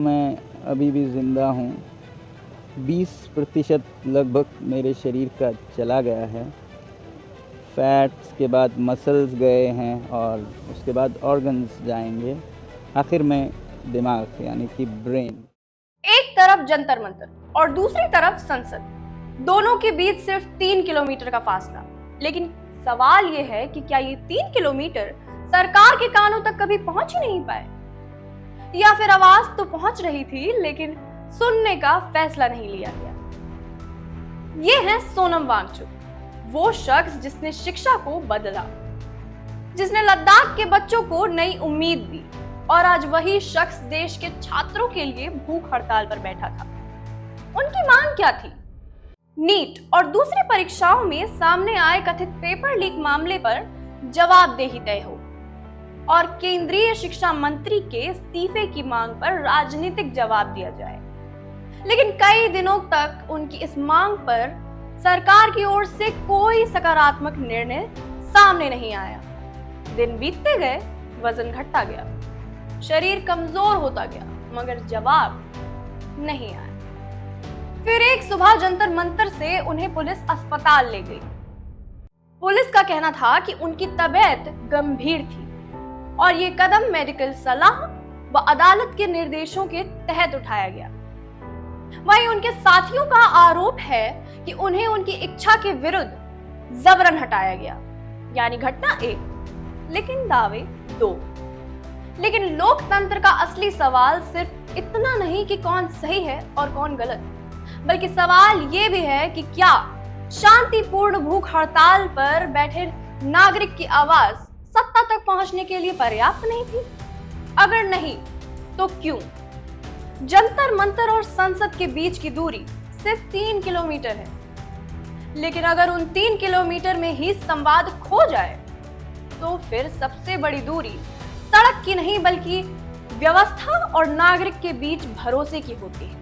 मैं अभी भी ज़िंदा हूँ। 20% लगभग मेरे शरीर का चला गया है। फैट्स के बाद मसल्स गए हैं और उसके बाद ऑर्गन्स जाएँगे। आखिर में दिमाग यानी कि ब्रेन। एक तरफ जंतर मंतर और दूसरी तरफ संसद, दोनों के बीच सिर्फ 3 किलोमीटर का फासला। लेकिन सवाल यह है कि क्या ये 3 किलोमीटर सरकार के कानों तक कभी पहुंच ही नहीं पाए, या फिर आवाज तो पहुंच रही थी लेकिन सुनने का फैसला नहीं लिया गया। ये है सोनम वांगचुक, वो शख्स जिसने शिक्षा को बदला, जिसने लद्दाख के बच्चों को नई उम्मीद दी, और आज वही शख्स देश के छात्रों के लिए भूख हड़ताल पर बैठा था। उनकी मांग क्या थी? नीट और दूसरी परीक्षाओं में सामने आए कथित पेपर लीक मामले पर जवाबदेही तय हो और केंद्रीय शिक्षा मंत्री के इस्तीफे की मांग पर राजनीतिक जवाब दिया जाए। लेकिन कई दिनों तक उनकी इस मांग पर सरकार की ओर से कोई सकारात्मक निर्णय सामने नहीं आया। दिन बीतते गए, वजन घटता गया, शरीर कमजोर होता गया, मगर जवाब नहीं आया। फिर एक सुबह जंतर मंतर से उन्हें पुलिस अस्पताल ले गई। पुलिस का कहना था कि उनकी तबीयत गंभीर थी और ये कदम मेडिकल सलाह व अदालत के निर्देशों के तहत उठाया गया। वहीं उनके साथियों का आरोप है कि उन्हें उनकी इच्छा के विरुद्ध जबरन हटाया गया, यानी घटना 1 लेकिन दावे 2। लेकिन लोकतंत्र का असली सवाल सिर्फ इतना नहीं कि कौन सही है और कौन गलत, बल्कि सवाल ये भी है कि क्या शांतिपूर्ण भूख हड़ताल पर बैठे नागरिक की आवाज सत्ता तक पहुंचने के लिए पर्याप्त नहीं थी? अगर नहीं तो क्यों? जंतर मंतर और संसद के बीच की दूरी सिर्फ 3 किलोमीटर है, लेकिन अगर उन 3 किलोमीटर में ही संवाद खो जाए तो फिर सबसे बड़ी दूरी सड़क की नहीं बल्कि व्यवस्था और नागरिक के बीच भरोसे की होती है।